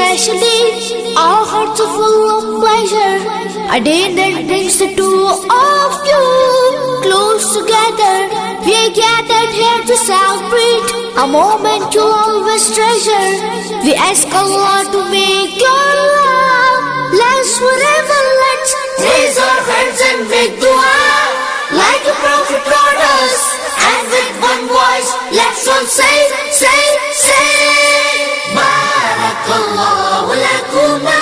especially. Our hearts are full of pleasure. A day that brings the two of you close together. We are gathered here to celebrate a moment you always treasure. We ask Allah to make your love last forever. Let's raise our hands and make dua like a prophet taught us. And with one voice, let's all say, Barakallahu lakuma.